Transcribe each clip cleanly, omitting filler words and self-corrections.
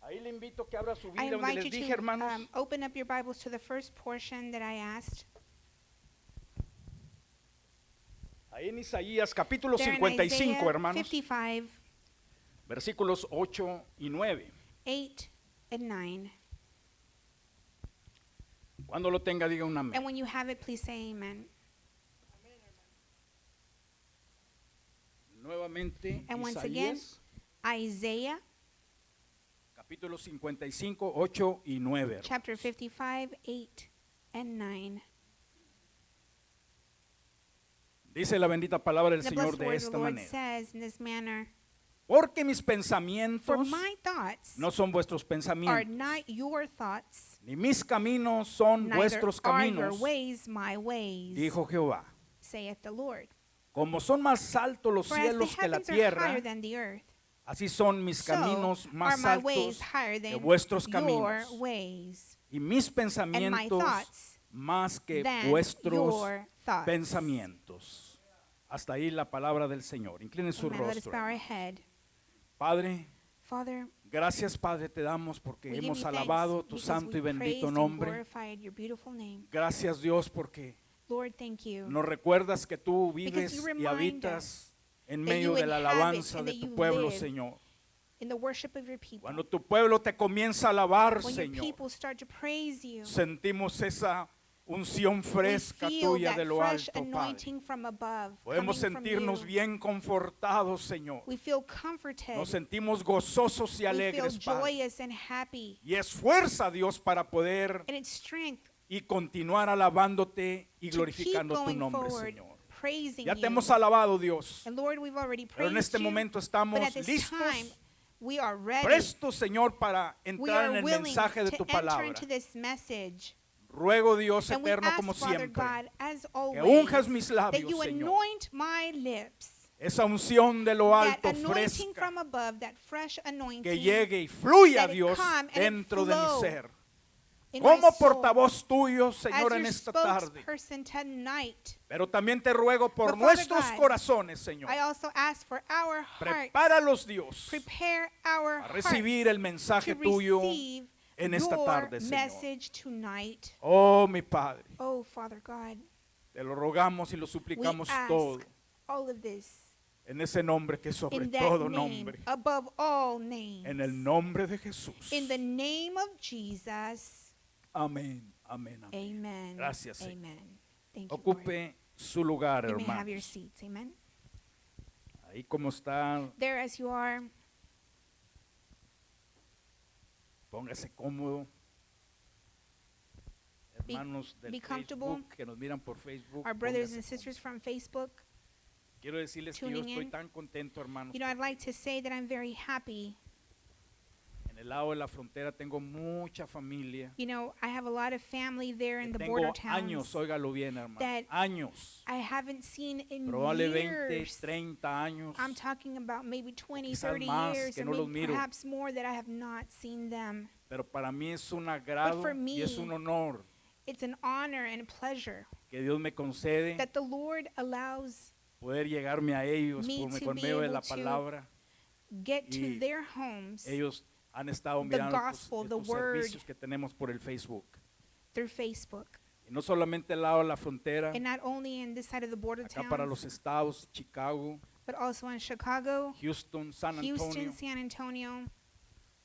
Ahí le invito a que abra su I Biblia donde invite les you dije, to hermanos. open up your Bibles to the first portion that I asked. Ahí en Isaías capítulo There in 55, Isaiah hermanos, 55, versículos 8 y 9. 8 and 9. Cuando lo tenga, diga un And amén. when you have it, please say amen. Nuevamente, And once again, Isaías Isaiah capítulo 55, 8 y 9. hermanos. chapter 55, 8 and 9. Dice la bendita palabra del The Señor blessed de word of the esta Lord manera. says in this manner, Porque mis for pensamientos my thoughts no son vuestros are pensamientos, not your thoughts, ni mis caminos son neither vuestros are your caminos, ways my ways, dijo Jehová. saith the Lord. Como son más altos los For as the cielos que la heavens are tierra, higher than the earth, así son mis so caminos are más my ways altos higher que than vuestros your caminos, ways, y mis and my pensamientos thoughts más que than vuestros your thoughts. pensamientos. Hasta ahí la palabra del Señor. Incline su Amen. Let us rostro. bow our hermanos. head. Padre, Father, gracias Padre te damos porque we give hemos you alabado thanks tu because santo y we bendito praised and nombre. glorified your beautiful name. Gracias Dios porque Lord, thank you. nos recuerdas que tú Because vives you y remind habitas en that medio you de la inhabit alabanza and de that tu you pueblo, live Señor. in the worship of your people. Cuando tu pueblo te comienza a alabar, When your Señor, people start to praise you, sentimos esa unción we fresca feel tuya that de lo fresh alto, Padre. anointing from above Podemos coming from sentirnos you. bien confortados, Señor. We feel comforted. Nos sentimos gozosos y We feel alegres, Padre. joyous and happy. Y es fuerza, Dios, para poder And it's strength y continuar alabándote y to keep glorificando tu going nombre, forward, Señor. praising Ya te you. hemos alabado, Dios, And Lord, we've already pero en praised este you, momento but estamos at this time, listos, we are ready. prestos, Señor, para We entrar en are el willing mensaje de to tu enter palabra. into this message. Ruego, Dios And we eterno, ask, como Father siempre, God, as que always, unjas mis that labios, you Señor. anoint my lips. Esa unción de lo That alto, anointing fresca, from above, that fresh que anointing llegue y fluya, let it Dios, come and it dentro de mi flow ser. in my Como soul. portavoz tuyo, As Señor, your en esta tarde. spokesperson tonight, Pero también te ruego por But Father nuestros God, corazones, Señor. I also ask for our hearts. Prepáralos, Dios, Prepare our a hearts recibir el mensaje to tuyo receive en esta your tarde, Señor. message tonight. Oh, mi Padre, Oh, Father God, te lo rogamos y lo we suplicamos ask todo all of this en ese nombre que es sobre in that todo name, nombre. above all names. En el nombre de Jesús. In the name of Jesus, Amén, amén, amén. amen. Gracias, Señor. Amen. Thank you, Lord. Ocupe su lugar, You may have your hermanos. seats, amen. Ahí como está, There as you are, póngase cómodo. Hermanos be del comfortable. Facebook que nos miran por Facebook. our brothers póngase and sisters cómodo. from Facebook. Quiero decirles que yo tuning estoy in. tan contento, hermanos. You know, I'd like to say that I'm very happy. En el lado de la frontera tengo mucha familia. You know, I have a lot of family there in que the border tengo años, towns óigalo bien, hermano. that Años. I haven't seen in Probable 20, years. 30 años. I'm talking about maybe 20, quizás 30 más years, que or no los maybe miro. perhaps more that I have not seen them. Pero para mí es un agrado for y es un me, honor It's an honor and a pleasure que Dios me concede that the Lord allows poder llegarme a ellos me por to por be medio de able la to palabra. get to Y their homes Ellos han estado the mirando gospel, the estos word. servicios que tenemos por el Facebook. through Facebook. Y no solamente al lado de la frontera, And not only in this side of the border acá para los towns, estados, Chicago, but also in Chicago, Houston, San Antonio. Houston, San Antonio.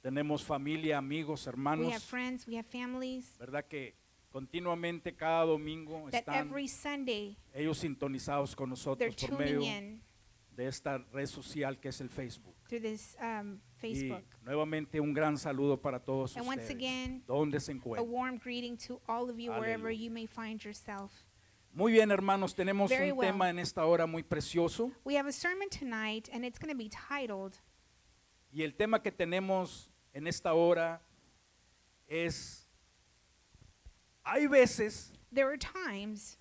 Tenemos familia, amigos, We have hermanos. friends, we have families ¿Verdad que continuamente cada domingo that están every Sunday ellos sintonizados con they're nosotros por tuning medio in de esta red social que es el Facebook? through this Y Facebook. nuevamente un gran saludo para todos And once ustedes. again, ¿Dónde se A encuentran? warm greeting to all of you wherever Aleluya. you may find yourself. Muy bien, hermanos, tenemos Very un well. tema en esta hora muy precioso We have a sermon tonight, and it's going to be titled, y el tema que tenemos en esta hora es: hay veces There are times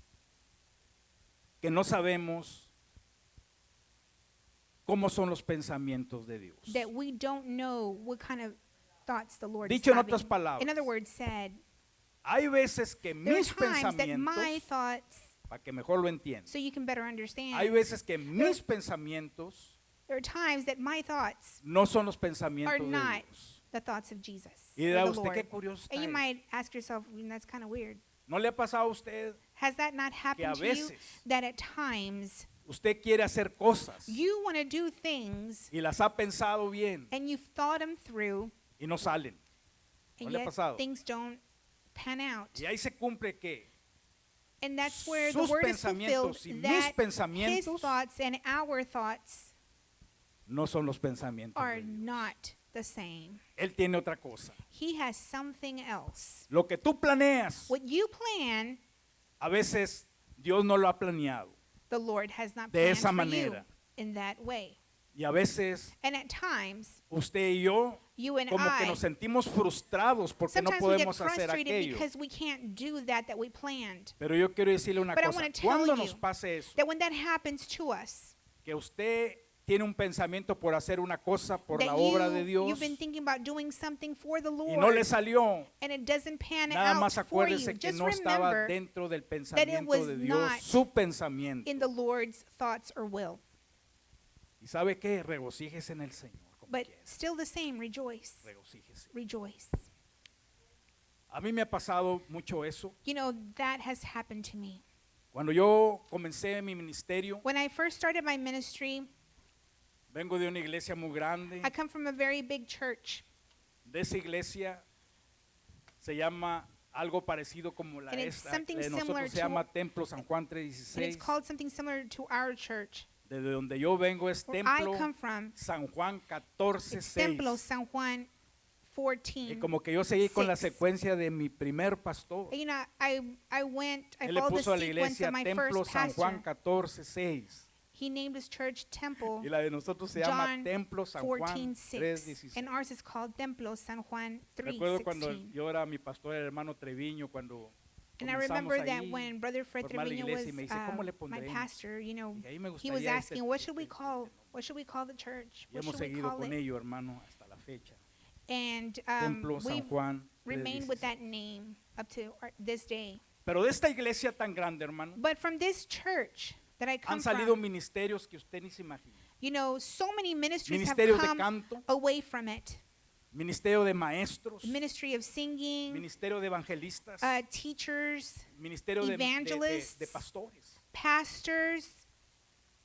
que no sabemos cómo son los pensamientos de Dios. that we don't know what kind of thoughts the Lord Dicho is en otras having. palabras, In other words said, hay veces que there are mis times that my pensamientos, thoughts, para que mejor lo entiendan, so you can better understand, hay veces que mis pensamientos there are times that my thoughts no son los pensamientos are de not Dios. the thoughts of Jesus. Y or dirá the usted, Lord. qué curioso And you está might ask yourself, that's kind of weird. ¿No le ha pasado a usted Has that not que happened a to you? veces That at times usted quiere hacer cosas you want to do things y las ha pensado bien and you've thought them through y no salen? ¿No and le ha yet pasado? things don't pan out? Y ahí se cumple que And that's where the sus word is fulfilled, pensamientos y mis that his pensamientos thoughts and our thoughts no son los pensamientos are de Dios. not the same. Él tiene otra cosa. He has something else. Lo que tú planeas, What you plan, a veces Dios no lo ha planeado. the Lord has not De planned esa for you manera. in that way. Y a veces And at times, usted y yo you and como que I, nos sentimos frustrados porque no sometimes we get podemos hacer frustrated aquello. because we can't do that we planned. Pero yo quiero decirle una But I cosa. wanna tell Cuando you nos pase eso, That when that happens to us, que usted tiene un pensamiento por hacer una cosa por la that obra de Dios you've been thinking about doing something for the y no le Lord, salió, and it doesn't pan nada más out for you, acuérdese que just no estaba remember dentro del was pensamiento de Dios, not su pensamiento. in the Lord's thoughts or will. Y sabe qué, regocíjese en el Señor. Como But quiera. still the same, rejoice, Regocíjese. rejoice. A mí me ha pasado mucho eso. You know, that has happened to me. Cuando yo comencé mi ministerio, When I first started my ministry, vengo de una iglesia muy grande. I come from a very big church, De esa iglesia se llama algo parecido como la And it's esta something de similar nosotros se to- llama Templo San Juan and it's 3:16. called something similar to our church. De donde yo vengo es Where I Templo come from, San Juan it's Templo 14:6. San Juan Y 14. como que yo seguí con la 6. secuencia de mi primer pastor. You know, I Él le followed the puso a la sequence iglesia of my Templo first San Juan pastor. 14:6. He named his church Temple Y la de nosotros se llama John Templo San Juan 14:6, 3:16. and ours is called Templo San Juan Recuerdo cuando 3:16. yo era mi pastor, el hermano Treviño, cuando And I comenzamos remember that ahí, when Brother Fred formar la Trevino iglesia, was y me dice, ¿cómo le my pondremos? pastor, you know, y ahí me he was gustaría asking, what should we call the church? Y What hemos should we seguido call con it? ello, hermano, hasta la fecha. And Templo San we've Juan remained with 3:16. that name up to this day. Pero de esta iglesia tan grande, hermano, But from this church that I come han salido from, ministerios que usted ni se imagina. you know, so many ministries have Ministerios de come canto, away from it. ministerio de maestros, Ministry of singing, ministerio de evangelistas, teachers, ministerio de evangelists, pastores. pastors,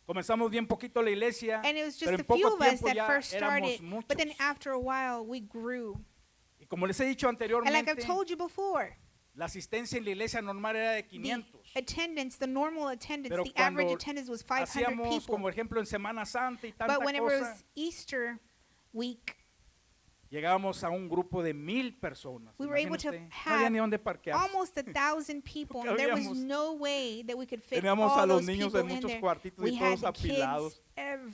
Comenzamos bien poquito la iglesia, and it was just pero a en few poco of us tiempo that ya first started, éramos muchos. but then after a while we grew. Y como les he dicho And like anteriormente, I've told you before, la asistencia en la iglesia normal era de the 500. attendance, the normal attendance, Pero the average cuando attendance was 500 Hacíamos people. como ejemplo en Semana Santa y tanta But whenever it cosa, was Easter week, llegábamos a un grupo de 1000 personas. we were able to Imagine usted, no había have ni dónde parquear. almost 1,000 people, Porque and there was habíamos- no way that we could fit Teníamos a all los those niños people en in muchos there. cuartitos We y had todos the apilados. kids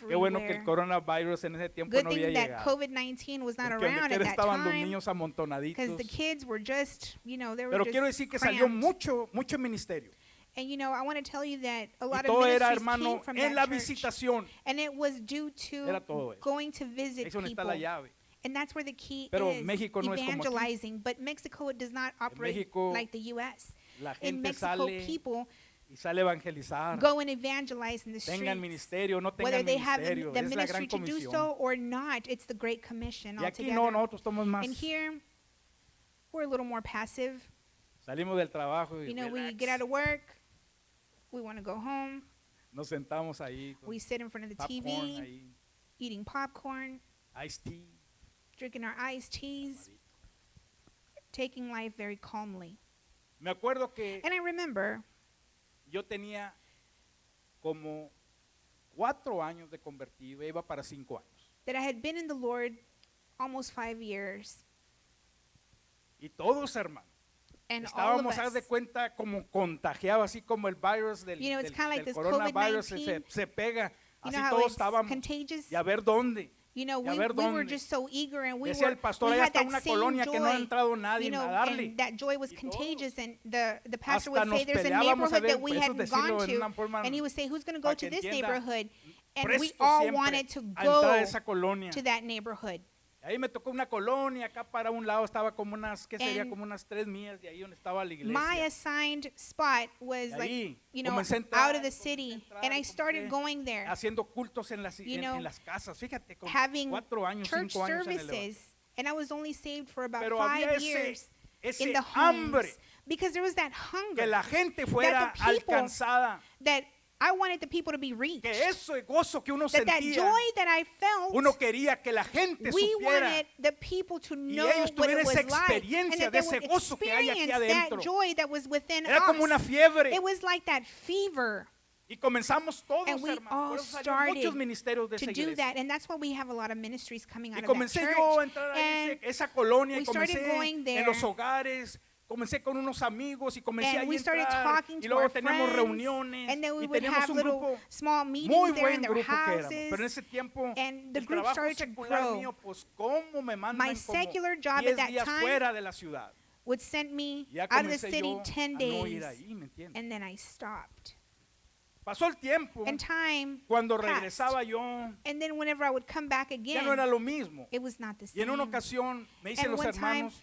Qué bueno que el everywhere. coronavirus en ese tiempo Good no thing había that llegado. COVID-19 was not Porque donde around at quiera that estaban los time, niños because amontonaditos. the kids were just, you know, they were Pero just quiero decir que salió cramped. mucho ministerio. And you know, I want to tell you that a Y lot of todo era, ministries hermano, came from en that la church, visitación. and it was due to Era todo eso. going to visit Ahí es donde está people. la llave. And that's where the key Pero is, México no es como aquí. evangelizing. But Mexico does not operate México, like the U.S. La In gente Mexico, sale people y sale a evangelizar. go and evangelize in the Tengan streets. ministerio, no Whether tengan they have ministerio. the Es la gran ministry to do comisión. so or not, it's the Great Commission Y aquí altogether. no, nosotros estamos más. And here, we're a little more passive. Salimos del trabajo y You know, we relax. get out of work, we want to go home, Nos sentamos ahí con we sit in front of the popcorn, TV, ahí, eating popcorn, iced tea. drinking our iced teas, taking life very calmly. Me acuerdo que And I remember yo tenía como 4 años de convertido, iba para 5 años. that I had been in the Lord almost 5 years, Y todos, hermanos, and all of estábamos, haz de us, cuenta, como contagiados, así como el virus del, You know, it's del- kinda like del this coronavirus COVID-19. se pega. you Así know how todos it's estábamos. contagious? Y a ver dónde. You know, y a we ver were dónde. just so eager, and we Decía el pastor, we allá had está that una same colonia que no ha joy, entrado nadie you know, a darle. and that joy was Y contagious, and the pastor Hasta would say nos there's a peleábamos a neighborhood ver, that we eso hadn't decirlo gone en to, una forma and he would say, who's going to go para to que this entienda, neighborhood? And we presto all siempre wanted to a entrar a go esa colonia. to that neighborhood. Ahí me tocó una colonia, acá para un lado estaba como unas, ¿qué sería? And Como unas 3 millas de ahí donde estaba la My iglesia. assigned spot was Y like, ahí you know, comencé a entrar, out of the comencé a city, entrar, and I comencé started going there, haciendo cultos en las, You know, en las casas. Fíjate, con having 4 años, church 5 años en el services And I was only saved for about Pero había 5 years in ese the hambre homes because there was that que hunger la gente fuera that the people- alcanzada, that I wanted the people to be reached. que ese gozo que uno That sentía, joy that I felt, uno quería que la gente we supiera wanted the people to know ellos what it tuvieran was esa like, and experiencia that de they would ese gozo que hay aquí experience that adentro. joy that was within Era como una us. fiebre. It was like that fever Y comenzamos todos, And we hermano. all Por eso salieron started muchos ministerios de to esa do iglesia. that, and that's why we have a lot of ministries coming Y out of that comencé church. yo a entrar a And esa colonia we y started comencé going en los there. hogares, comencé con unos amigos y comencé And ahí we a started entrar talking y to luego our teníamos friends, reuniones and then we y would teníamos have un little grupo small muy meetings there buen in their grupo que éramos. houses. Pero en ese tiempo And the el group trabajo started to secular grow. mío, pues cómo me mandan My como secular job 10 at that días time fuera de la ciudad. Would send me Ya out of the comencé city yo 10 a no ir days, ahí, ¿me entiendes? and then I stopped. Pasó el tiempo, And time cuando passed. regresaba yo, And then whenever I would come back ya again, no era lo mismo. it was not the Y en una same. ocasión me dicen And los one time, hermanos,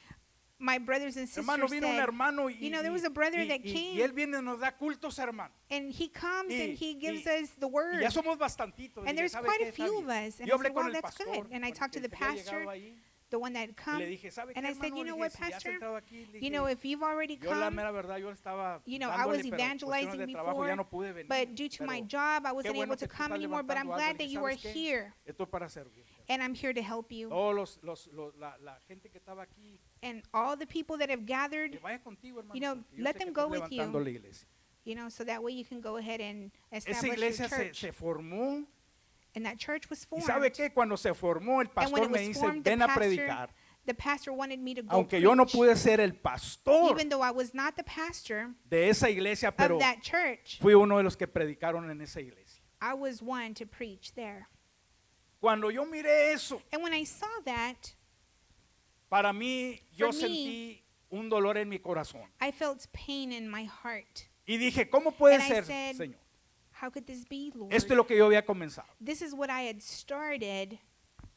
my brothers and sisters hermano, vino un said, hermano y, you know, there was a brother that y came, él viene y nos da cultos, hermano. and he comes Y- and he gives y- us the Y word. ya somos bastantitos. And Dije, there's ¿sabe quite qué? a Está few of bien. us. And Yo I hablé said, con well, el that's pastor, good. And I con talked to el the que había llegado pastor, ahí, the one that had y come, le dije, ¿sabe qué, and I said, hermano? you Le know dije, what, si ya has pastor? entrado aquí, le You know, dije, if you've already yo la come, mera verdad, yo estaba you know, I dándole, was pero evangelizing cuestiones de trabajo ya before, no pude venir. but due to my Pero job, I qué wasn't bueno able que to tú come estás anymore, but I'm levantando algo. glad Le that dije, you are ¿sabes qué? here, Esto es para servir. and I'm here to help you. Todos la gente que estaba aquí, And all the people that have que gathered, vaya contigo, hermano. you know, porque yo let sé them que go estás with you. levantando la iglesia. you know, so that way you can go ahead and Esa establish your iglesia church. se formó. And that church was ¿Y formed. sabe qué? Cuando se formó, el And when pastor it me was dice, formed, the ven a pastor, predicar. the pastor wanted me to go Aunque yo no preach. pude ser el pastor Even though I was not the pastor de esa iglesia, pero of that church, fui uno de los que predicaron en esa iglesia. I was one to preach there. Cuando yo miré eso, And when I saw that, para mí, yo For me, sentí un dolor en mi corazón. I felt pain in my heart. Y dije, ¿cómo puede And I ser, said, Señor? How could this be, Lord? Esto es lo que yo había comenzado. This is what I had started.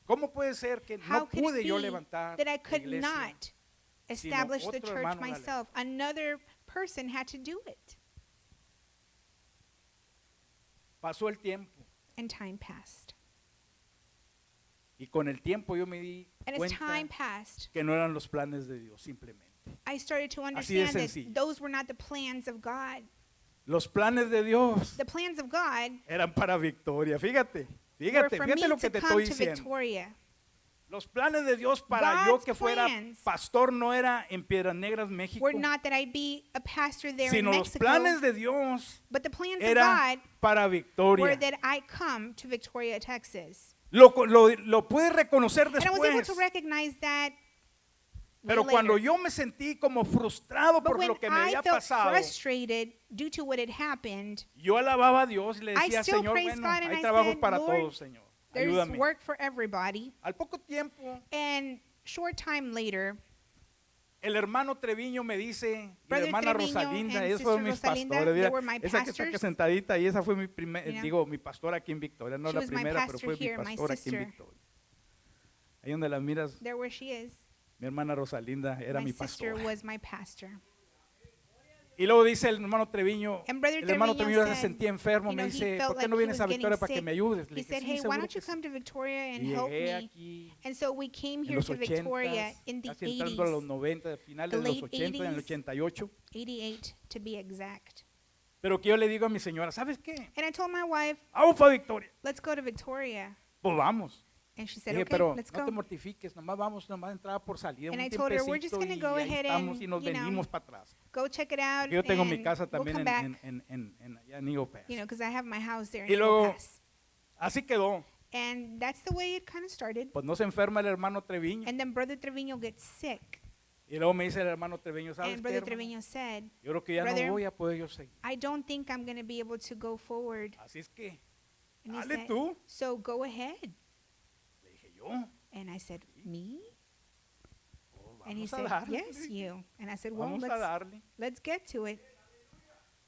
¿Cómo puede ser que How no could pude it yo be levantar that I la could iglesia? not establish the otro church hermano la myself? Another person had to do it. Pasó el tiempo And time passed. y con el tiempo yo me di And as cuenta time passed, que no eran los planes de Dios simplemente. I started to Así de understand that sencillo. those were not the plans of God. Los planes de Dios The plans of God eran para victoria. Fíjate, were fíjate, for fíjate me lo que to te come estoy to diciendo. Victoria. Los planes de Dios para yo God's que fuera plans pastor no era en Piedras Negras, México, Were not that I'd be a pastor there in sino los Mexico, planes de Dios but the plans of era God para were victoria. that I come to Victoria, Texas. Lo puedes reconocer And I was able después, to recognize that pero way cuando later. yo me sentí como frustrado But por when lo que me I había felt pasado, frustrated due to what had happened, yo alababa a Dios y le I decía, still Señor, praised bueno, God and hay I trabajo said, para Lord, todos, Señor. there's Ayúdame. work for everybody. Al poco tiempo, And short time later, el hermano Treviño me dice, y la Brother hermana Treviño Rosalinda, and ellos fueron Sister mis Rosalinda, pastores. they Mira, were my esa que está aquí pastors. sentadita y esa fue mi You know. mi pastora aquí en Victoria, no She la was my primera, pero pastor fue mi here, my pastora aquí en sister. Victoria. Ahí donde la miras, there where she is, mi hermana Rosalinda era my mi sister pastora. was my pastor. Y luego dice el hermano Treviño, And Brother el hermano Treviño Treviño se said, sentía enfermo, you me know, he dice, felt ¿por qué like no he vienes was a getting Victoria para que sick. me ayudes? Le He dije, said, sí, hey, why seguro don't que you sí. come to Victoria and Y help llegué me? aquí And so we came en here los to Victoria 80, in the casi entrando a los 80s, 90, finales the de los late 80, en el 80s. 88. 88 to be exact. Pero que yo le digo a mi señora, ¿sabes qué? And I told my wife, Vamos para Victoria. let's go to Victoria. Pues vamos. And she said, Dije, okay, pero let's no te go. mortifiques, nomás vamos, nomás entrada por salida, And un I told her, we're just tiempecito gonna go y ahí ahead estamos and, y nos you know, venimos para atrás. Go check it out. Yo tengo mi and casa we'll también come back, allá en Eagle Pass. you know, because I have my house there in Y Eagle luego- Pass. Así quedó. And that's the way it kind of started. Pues no se enferma el hermano Treviño. And then Brother Treviño gets sick. Y luego me dice el hermano Treviño, ¿sabes And qué, Brother hermano? Treviño said, Yo creo que ya "Brother, no voy a poder yo seguir. I don't think I'm going to be able to go forward. Así es que, And he dale said, tú. so go ahead. Le dije yo, And I said, me? pues And he vamos a said, darle. yes, you. And I said, well, Vamos a darle. let's get to it.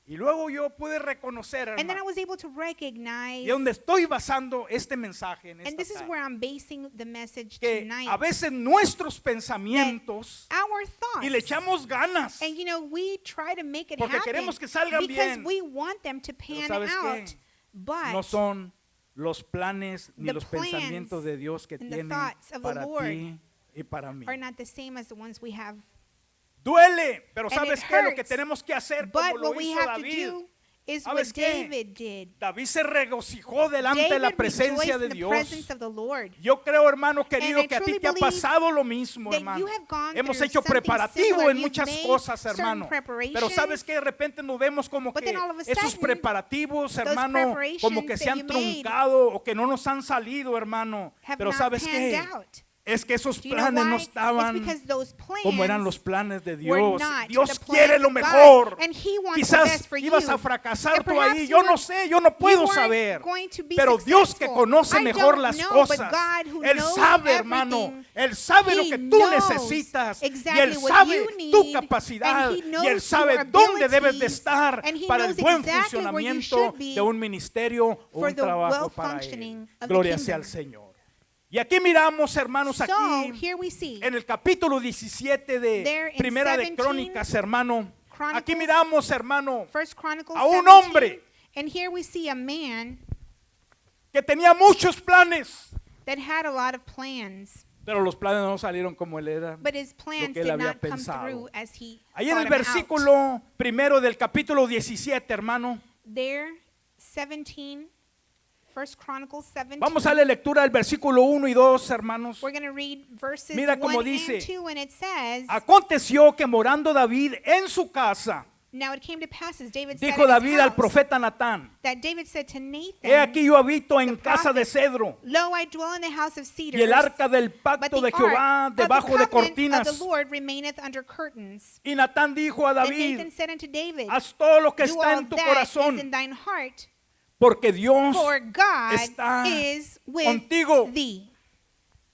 Y luego yo pude reconocer, And then I hermano, was able to recognize, y donde estoy basando este mensaje en and esta this is tarde, where I'm basing the message que tonight. a veces nuestros pensamientos Our y le thoughts. echamos ganas, And you know, we try to make it porque happen queremos que salgan because bien. we want them to pan ¿sabes out. qué? But no son los planes ni the los plans pensamientos de Dios que and the tiene thoughts of the para Lord ti y para mí. are not the same as the ones we have. Duele, pero And ¿sabes it qué? Lo que hurts. tenemos que hacer But como lo what we hizo have to David. do is ¿Sabes what qué? David did. David se regocijó delante de la David presencia rejoiced de in the Dios. presence of the Lord. Yo creo, hermano querido, I que a ti truly te ha believe pasado lo mismo, that hermano. you have gone Hemos through hecho something preparativo similar. en You've muchas made cosas, certain hermano. Pero preparations, sabes que de repente nos vemos como but que then all of a esos sudden, preparativos, those hermano, como que preparations se that han you made truncado o que no nos han salido, hermano. have Pero not sabes panned qué? out. Es que esos Do you know planes no why? It's estaban because those plans como eran los planes de were Dios. not Dios the quiere plans lo of God, mejor. and He wants the Quizás best for ibas you. a fracasar And tú perhaps ahí. you Yo no weren't- sé, yo no puedo you weren't saber. going to be Pero Dios que successful. conoce I mejor don't las know, cosas, but God who Él knows sabe, hermano, everything, Él sabe lo He que tú knows necesitas y exactly Él what sabe you tu need, capacidad and He y Él knows sabe your dónde debes de abilities, estar and He para el knows buen exactly where you funcionamiento should be de un ministerio o for un the trabajo para well-functioning Él. of the Gloria sea al kingdom. Señor. Y aquí miramos, hermanos, So aquí here we see en el capítulo 17 There de in Primera de 17 Crónicas, hermano. Chronicles, Aquí miramos, hermano, First Chronicles a un 17, hombre and here we see a man que tenía muchos planes, that had a lot of plans, pero los planes no salieron como él era. but his plans que él did había not come pensado. through as he Ahí en thought el 'em out. versículo primero del capítulo 17, hermano, There, 17, First Chronicles 17. vamos a la lectura del versículo 1 y 2, hermanos. We're going to read verses Mira 1 cómo and dice, 2, and it says, Aconteció que morando David en su casa, Now it came to pass as David said dijo in his David al house, profeta Natán, that David said to Nathan, he aquí yo habito en the casa de prophet, cedro, Lo, I dwell in the house of cedars, y el arca del but pacto the de Jehová ark of the debajo de covenant cortinas. of the Lord remaineth under curtains. Y Natán dijo a And David, Nathan said unto David, haz todo lo que Do está all en tu that is in corazón, thine heart, porque Dios for God está is with contigo. thee.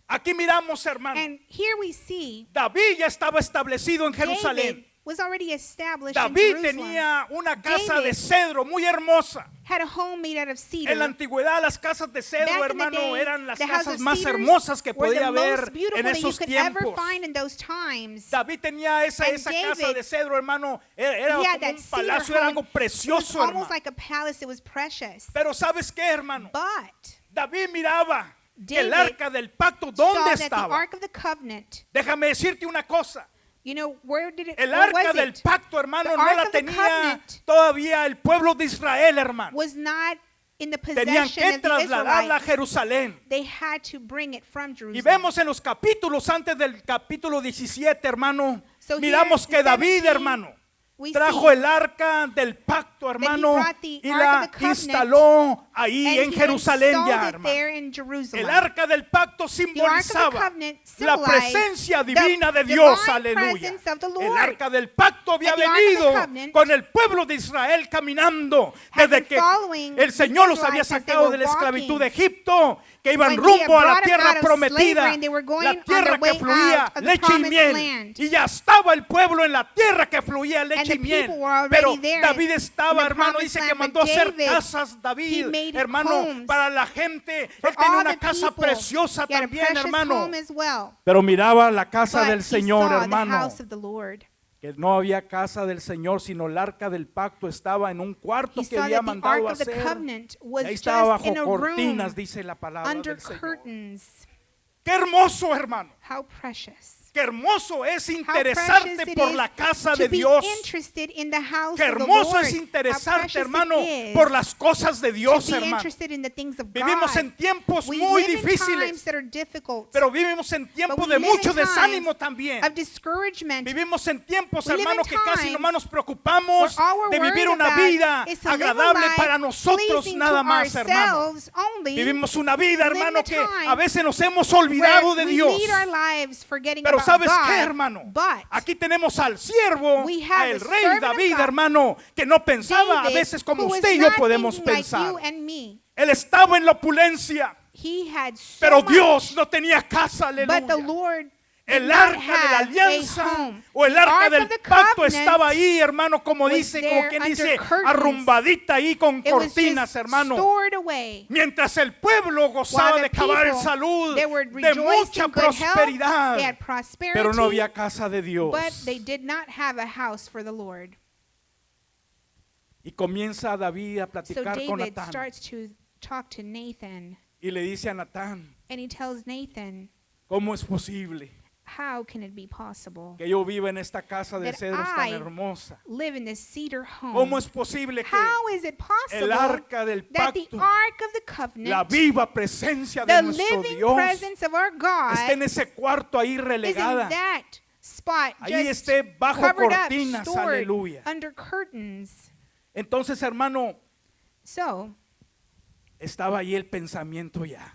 Aquí miramos, hermano, And here we see David ya estaba establecido en Jerusalén. David was already established David in Jerusalem. tenía una casa de David cedro muy hermosa. Had a home made out of cedar. En la antigüedad las casas de cedro, Back in the hermano, day, eran las the house casas of más cedars hermosas que were podía the haber most beautiful en that you esos could ever tiempos. find in those times. David tenía esa And casa David, de cedro, hermano, era He had como that un cedar palacio, era home. algo It was precioso, almost hermano. like a palace. It was precious. Pero ¿sabes qué, hermano? But David miraba que el David arca del pacto, saw ¿dónde that the estaba? Ark of the Covenant, Déjame decirte una cosa. you know, where did it, El where arca was del it? pacto, hermano, The no Ark la of the tenía Covenant todavía el pueblo de Israel, hermano. Was not in the Tenían possession que of the trasladarla a Israelites. Jerusalén. They had to bring it from Y Jerusalem. vemos en los capítulos antes del capítulo 17, hermano, So here, miramos que David, 17, hermano, we trajo see el arca del pacto, hermano, brought the y Ark la of the Covenant, instaló ahí and en he Jerusalén installed ya, it hermano. there in Jerusalem. El arca del pacto The Ark of the simbolizaba Covenant la symbolized presencia the divina de Dios, divine aleluya. presence of the El Lord. arca del pacto había And the Ark of the venido Covenant con el pueblo de Israel caminando had desde been que following el Señor los the había Israelites as they sacado were de la esclavitud de walking. Egipto, que iban When he had rumbo a la brought them tierra out of prometida, slavery and they were going la on tierra their que way fluía out of the leche y promised miel. land. Y ya estaba el pueblo en la tierra que fluía leche y the miel. people were already Pero there David in estaba, the hermano, promised dice que land, mandó but hacer David, casas, he David, made hermano, homes para la gente. for Él tenía all una the casa people. preciosa He had a también, precious hermano. home as well. Pero miraba la casa But del he Señor, saw the hermano, house of the Lord. que no había casa del Señor, sino el arca del pacto estaba en un cuarto He que saw había that the mandado Ark of the hacer. Covenant was Y ahí estaba just in bajo a cortinas, room dice la palabra under del Señor. curtains. Qué hermoso, hermano. How precious. Qué hermoso es How interesarte precious it por is la casa to de be Dios. interested in the house Qué of the hermoso Lord. es How interesarte, precious hermano, it is por las cosas de Dios, to be hermano. interested in the things of Vivimos God. en tiempos We muy live in difíciles, times that are difficult, pero vivimos en but tiempos we de live in mucho times desánimo también. of discouragement. Vivimos en tiempos, We live hermano, in que casi times nomás nos preocupamos where all we're de vivir worried una about vida is to live a agradable life para nosotros pleasing nada to más, hermano. ourselves only, Vivimos una vida, live in hermano, a que time a veces nos hemos olvidado where de we Dios. lead our lives forgetting Pero about ¿sabes God, qué, hermano? but Aquí tenemos al siervo, we have al the rey servant of David, God, hermano, que no pensaba a David, veces como who is usted y yo not podemos thinking like pensar. you and me. Él estaba en la opulencia, He had so pero much, Dios no tenía casa, but the aleluya. Lord El did not arca de la have a alianza home. o el The arca Ark del of the pacto Covenant estaba ahí, hermano, como was dice, como there quien under dice, curtains. arrumbadita ahí con It was cortinas, just hermano. stored away. Mientras el pueblo gozaba While de the cabal people, salud, they were de rejoicing mucha in good health, prosperidad, they had prosperity, pero no había casa de Dios. but they did not have a house for the Lord. Y comienza David a So platicar con David Natán starts to talk to Nathan, y le dice a Natán, and he tells Nathan, ¿cómo es posible how can it be possible que yo viva en esta casa de that cedros tan I hermosa? live in this cedar home? ¿Cómo es posible que How is it el possible arca del that the pacto, ark of the la covenant, viva presencia de the nuestro living Dios, presence of our esté en God, ese cuarto ahí is in relegada? that spot, Ahí just esté bajo covered up, cortinas, stored aleluya. under curtains? Entonces, hermano, So estaba ahí el pensamiento ya.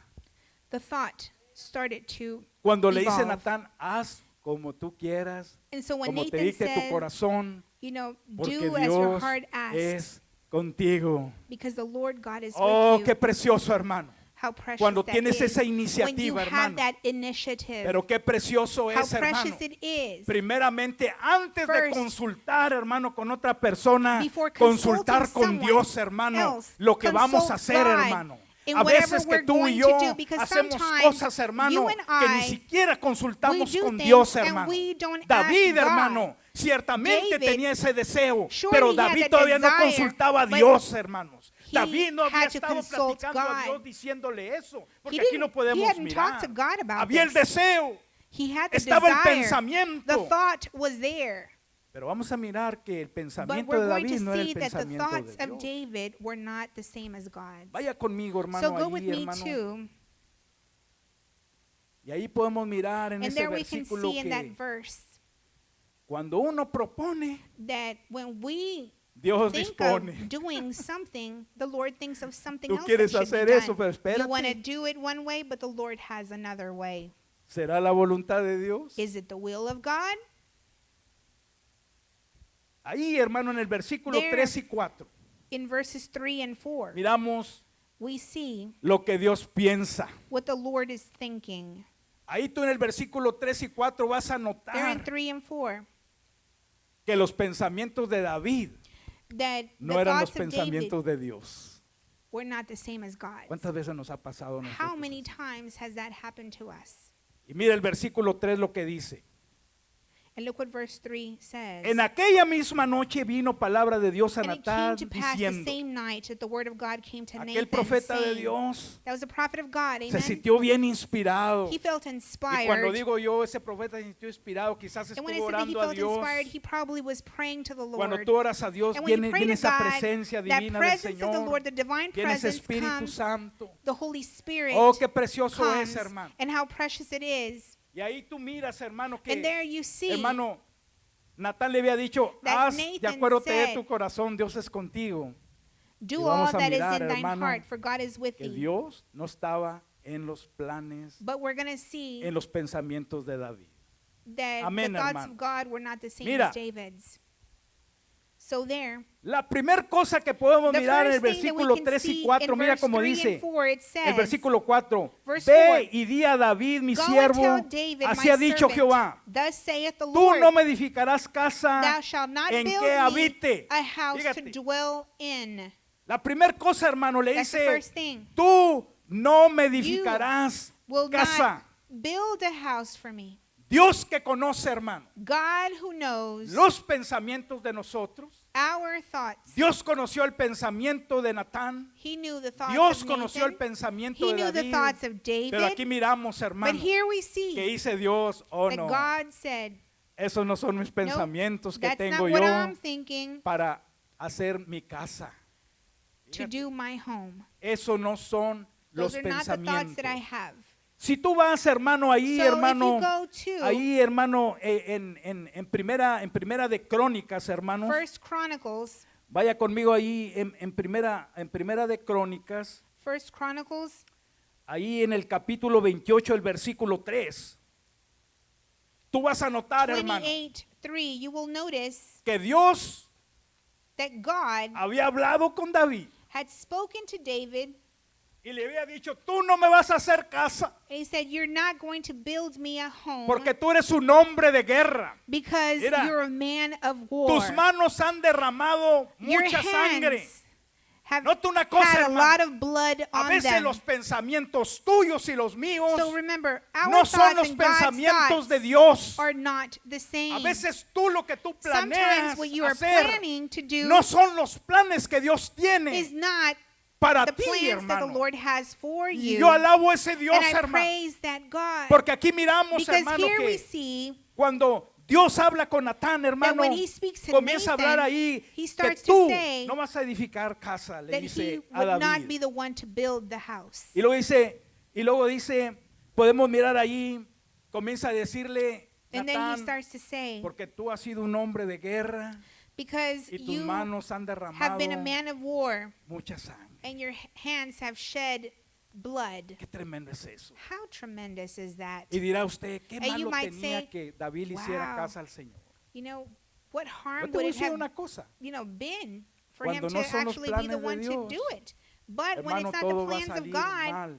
the thought started to Cuando le dice evolve. Natán, haz como tú quieras, And so when como te Nathan dicte tu says, corazón, you know, porque do as your Dios heart asks, es contigo. because the Lord God is Oh, with qué you. precioso, hermano. How precious Cuando that tienes is. esa When you iniciativa, have hermano. that initiative, Pero qué precioso how es, hermano. precious it is. Primeramente, antes de First, consultar, hermano, con otra persona, before consultar consulting con someone Dios, hermano, else, lo que vamos a consult hacer, God hermano. in A whatever veces que we're tú going y to yo do, because hacemos sometimes cosas, hermano, you and que ni I, siquiera consultamos we do con things Dios, and hermano. we don't David, ask God. hermano, ciertamente David, tenía ese deseo, surely pero he had David that todavía no desire, consultaba a but Dios, hermanos. he David no había had to estado consult platicando a God. Dios diciéndole eso, porque He aquí no didn't- he podemos hadn't mirar. talked to God about Había el this. deseo, He had the estaba el desire. pensamiento. The thought was there. pero vamos a mirar que el But pensamiento we're de going David to no era el see that the pensamiento thoughts de of Dios. David were not the same as God's. Vaya conmigo, hermano, So go with allí, me hermano. too. Y ahí podemos mirar en And ese there we can versículo see in that que verse cuando uno propone, that when we Dios think dispone. of doing something, the Lord thinks of something Tú else quieres that should hacer be eso, done. pero You want to espérate. do it one way, but the Lord has another way. ¿Será la voluntad de Dios? Is it the will of God? Ahí, hermano, en el versículo There. 3 y 4, In verses 3 and 4, miramos we see lo que Dios piensa. what the Lord is thinking. Ahí tú en el versículo 3 y 4 vas a There in notar 3 and 4, que los pensamientos de David that no the eran los thoughts of David pensamientos de Dios. were not the same as God's. ¿Cuántas veces nos ha pasado a How nosotros? many times has that happened to us? Y mira el versículo 3 lo que dice. And look what verse 3 says. En aquella misma noche vino palabra de Dios a And it came Natán to pass the diciendo, same night that the word of God came to aquel Nathan, profeta de saying, Dios that was a prophet of God, se amen? sintió bien inspirado. He felt Y cuando inspired. digo yo, ese profeta se sintió inspirado, quizás And when I estuvo said that he orando a felt Dios. inspired, he probably was praying to the Cuando Lord. tú oras a Dios, And when you viene, pray viene to esa God, presencia that divina del presence of the Señor, Lord, the divine viene ese presence Espíritu comes, Santo. the Holy Spirit Oh, qué precioso comes, es, hermano. and how precious it is. Y ahí tú miras, hermano, And que, there you see hermano, Natán le había dicho, that haz de Nathan acuerdo de said, tu corazón, Dios es contigo. do y all vamos a that is mirar, in thine hermano, heart, for God is with Que thee. Dios no estaba en los planes, But we're going to see en los pensamientos de David. that Amén, the thoughts hermano. of God were not the same Mira. as David's. So there, La primera cosa que podemos the mirar en el first thing that we versículo can 3 y see 4, in mira verse como 3 dice, and 4, it el says, versículo 4, Verse ve 4, y di a David mi Go and siervo, tell David, así my ha dicho servant, Jehová, thus saith the tú Lord, no me edificarás casa thou shalt not en build que me habite. a house Fíjate. to dwell in. La primera cosa, hermano, le That's the dice, first thing. tú no me edificarás Will casa. not build a house for me. Dios que conoce, hermano, God who knows los pensamientos de nosotros. our thoughts. Dios conoció el pensamiento de Natán. He knew the thoughts Dios of conoció el Nathan. pensamiento He de knew the David. thoughts of Pero aquí David. miramos, But hermano, here we que see dice Dios, oh that no, God said, esos no son mis pensamientos que that's tengo not what yo I'm thinking para hacer mi casa. to do my home. Eso no son los Those are not the thoughts pensamientos. that I have. Si tú vas, hermano, ahí, So hermano, if you go to ahí, hermano, en primera de Crónicas, hermanos, First Chronicles, vaya conmigo ahí en primera de Crónicas, First Chronicles, ahí en el capítulo 28, el versículo 3. Tú vas a notar, hermano, 28:3, you will notice que Dios that God había hablado con David had spoken to David, y le había dicho, tú no me vas a hacer casa and he said, you're not going to build me a home porque tú eres un hombre de guerra. because Mira, you're a man of war. Tus manos han derramado Your mucha sangre. hands have Nota una cosa, had a hermano. lot of blood A on veces them. los pensamientos tuyos y los míos So remember, our no son thoughts los and God's pensamientos thoughts de Dios. are not the same. A veces tú lo que tú planeas Sometimes what you are hacer planning to do no son los planes que Dios is tiene not para the ti, plans that the hermano. Lord has for Y you. yo alabo a ese Dios, And I hermano. praise that God. Porque aquí miramos, Because hermano, here we que see cuando Dios habla con Natán, that hermano, when he speaks to comienza a hablar Nathan, ahí he que starts to tú say no vas a edificar casa, le that he dice a would not be David. the one to build the house. Y luego dice, podemos mirar allí, comienza a decirle, And then he Natán, starts to say, porque tú has sido un hombre de guerra because y tus you manos han have derramado been a man of war mucha sangre. and your hands have shed blood. Qué tremendo es eso. How tremendous is that? Y dirá usted, qué And you malo might tenía say, que David le hiciera wow. casa al Señor. You know, what Yo harm te voy would a it decir have, una cosa. been for him Cuando to no son los actually be the planes de one to Dios, do it? But when Hermano, it's not the todo va a plans of salir God, mal.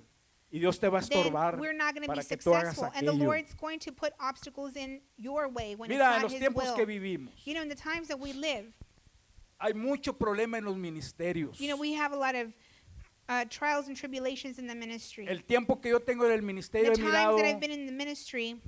Y Dios te va a then estorbar we're not going to be para que tú hagas successful. And the aquello. Lord's going to put obstacles in your way when Mira, en it's los not His tiempos will. que vivimos, You know, in the times that we live, hay mucho problema en los ministerios. you know, we have a lot of trials and tribulations in the ministry. El tiempo que yo tengo en el ministerio The he times mirado that I've been in the ministry,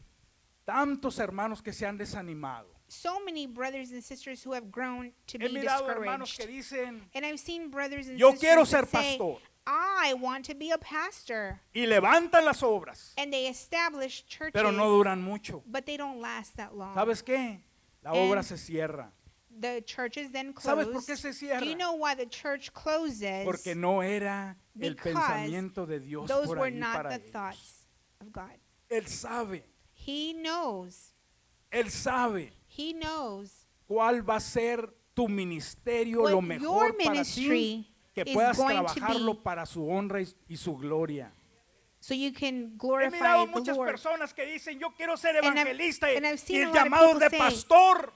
tantos hermanos que se han desanimado. so many brothers and sisters who have grown to He be mirado hermanos que discouraged. dicen, And I've seen brothers and yo quiero sisters ser that say, pastor. I want to be a pastor. Y levantan las obras, And they establish churches, pero no duran mucho. but they don't last that long. ¿Sabes qué? La And obra se cierra. The churches then ¿Sabes close. por qué se cierra? Do you know why the church closes? Porque no era el Because pensamiento de Dios Those por were ahí not para the ellos. thoughts of God. Él sabe, He knows. Él sabe He knows cuál va a ser tu ministerio, what lo your mejor para ti, ministry que is puedas going to trabajarlo be, para su honra y su gloria. so you can He glorify mirado the muchas Lord. personas que dicen, yo quiero ser And I've- evangelista and I've seen y a lot of llamados people de say, pastor.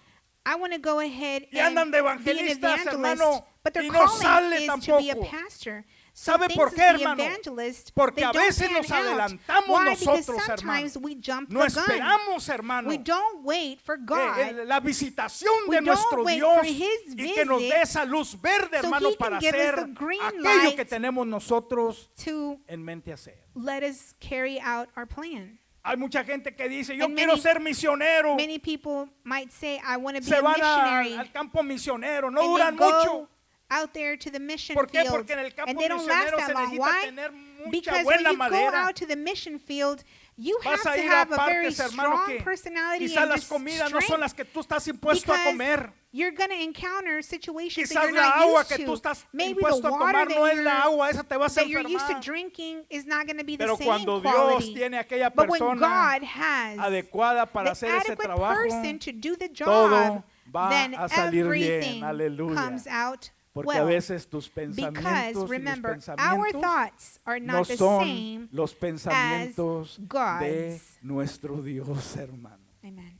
I want to go ahead Y andan de and be an evangelistas, evangelist, hermano, but their y no calling sale is to be a tampoco. pastor. So ¿Sabe things por as qué, the hermano? evangelist, Porque they a don't veces pan nos out. adelantamos Why? Because nosotros, sometimes hermano. we jump No the gun. esperamos, hermano, We don't wait for God la visitación We de don't nuestro wait Dios for His y que nos visit dé esa luz verde, so hermano, He can para give us hacer the green aquello light que tenemos nosotros to en mente hacer. let us carry out our plan. Hay mucha gente que dice, yo And quiero many- ser misionero. Many people might say, I want to be Se a van missionary. al campo misionero, no And duran they go mucho. out there to the mission ¿Por qué? field. Porque en el campo And they don't last misionero that se long. necesita Why? tener mucha Because when buena you go madera. out to the mission field, you Vas have a to ir a have a very partes, hermano, strong que personality quizás and las just comidas no son strength, las que tú estás impuesto a because comer. you're going to encounter situations that Quizás you're la not agua used que tú to. estás Maybe impuesto the a water tomar no es la that agua, esa te vas a you're used to enfermar. drinking is not going to be the Pero same cuando Dios quality. tiene aquella But when persona God has adecuada para the hacer ese adequate trabajo, person to do the todo job, va then a salir everything bien. Aleluya. comes out Porque a well. veces tus Because pensamientos y remember, mis our pensamientos thoughts are no not the son same los pensamientos de God's. nuestro Dios, hermano. Amen.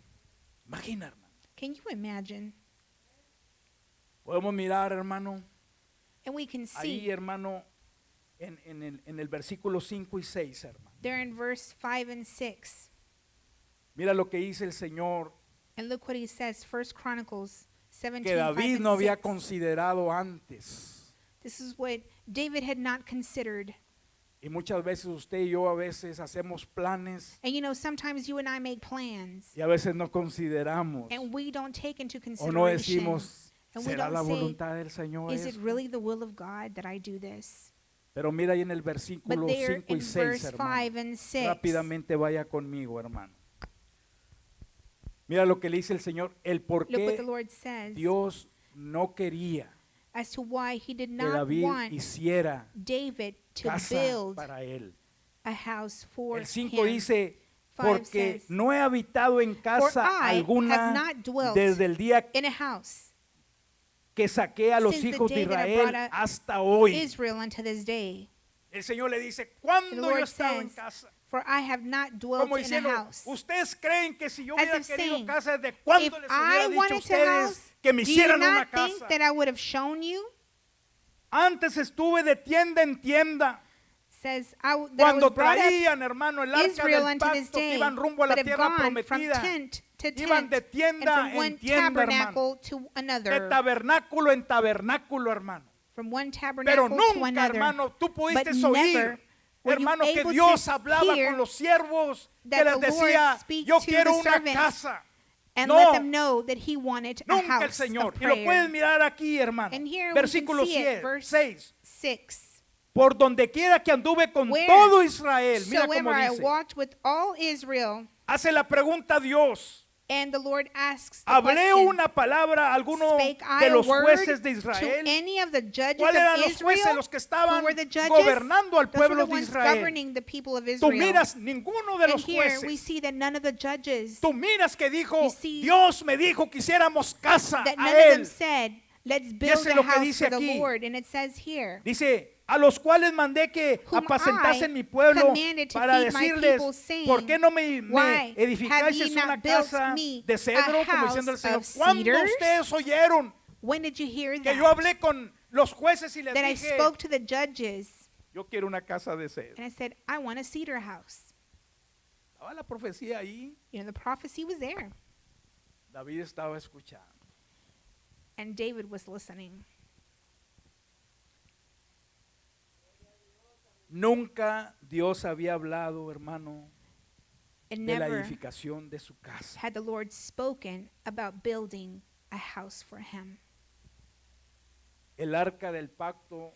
Imagina, hermano. Can you imagine? Podemos mirar, hermano, And we can ahí, see hermano, en el versículo 5 y 6, hermano. there in verse 5 and 6. Mira lo que dice el Señor, And look what he says, 1 Chronicles 17, que 5 David and no había 6. considerado antes. This is what David had not considered. Y muchas veces usted y yo a veces hacemos planes And you know, sometimes you and I make plans y a veces no consideramos and we don't take into o no consideration. decimos, And we ¿será don't la say, voluntad del Señor is it esto? really the will of God that I do this? Pero mira ahí en el But versículo there 5 y in 6, verse 5 hermano. and 6, Rápidamente vaya conmigo, hermano. Mira lo que le dice el Señor, el por look what the qué Lord says Dios no quería as to why he did que not David want hiciera David to casa build para él. a house for El 5 him. dice, 5 porque says, no he habitado en casa I have alguna not dwelt desde el día in a house, que saqué a los since the hijos de day that I Israel brought up hasta hoy. Israel unto this day. El Señor le dice, The ¿cuándo yo he Lord estado en says, casa? for I have not dwelt Como in a diciendo, house. ¿ustedes creen que si yo As hubiera if querido saying, casa, desde cuándo If les I hubiera dicho a wanted to ustedes house, que me do you hicieran una not think casa? that I would have shown you? Antes estuve de tienda en tienda. Says, that I Cuando was brought up traían, hermano, el arca Israel del unto this pacto, que day, iban rumbo a la but have tierra gone from prometida. tent to Iban tent, de and tienda from en one tienda, hermano. tabernacle to De another, tabernáculo en tabernáculo, hermano. from one Pero tabernacle to nunca, another. hermano, tú pudiste But oír, never were you hermano, que able Dios to hablaba hear con los siervos, que that les the Lord decía, speak yo to quiero the una servants casa. and No. let them know that he wanted a Nunca el house Señor. of Y lo prayer. puedes mirar aquí, hermano. And here we can Versículo see it, verse 6. 6. por donde quiera que anduve con Where todo Israel. Mira cómo soever I dice. walked with all Israel. Hace la pregunta a Dios. And the Lord asks the ¿Hablé question, una palabra a alguno spake I de a los word jueces de to Israel? any of the judges ¿Cuáles eran of los jueces Israel? los que Who estaban were the judges? gobernando al Those were pueblo the de ones Israel? governing the people of Tú Israel. miras ninguno de And los here we jueces. see that none of the judges, Tú miras que dijo, You see Dios me dijo que hiciéramos casa that a none of them él. said, let's build es a lo que house dice for the aquí. Lord. And it says here, Dice, a los cuales mandé que Whom apacentasen I mi pueblo commanded to para feed my decirles, people, saying, ¿por qué no me Why edificáis have ye una not built casa me de a cedro? Como diciendo el house Señor, of ¿cuándo cedars? ustedes oyeron when did you hear que yo that? hablé con los jueces y les That I dije, spoke to the judges yo quiero una casa de cedro? and I said, I want a cedar house. Estaba la profecía ahí, You know, the prophecy was there. David estaba escuchando. And David was listening. Nunca Dios había hablado, hermano, And de la never edificación de su casa. had the Lord spoken about building a house for him. El arca del pacto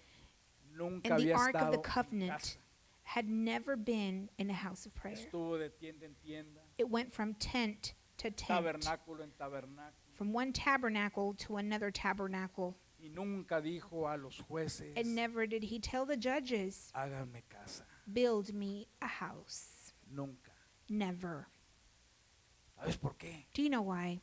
nunca And the había Ark of the estado en Covenant casa. had never been in a house of prayer. Estuvo de tienda en tienda, It went from tent to tent, tabernáculo en tabernáculo, from one tabernacle to another tabernacle. y nunca dijo a los jueces, And never did he tell the judges, háganme casa. build me a house. Nunca. Never. ¿Sabes por qué? Do you know why?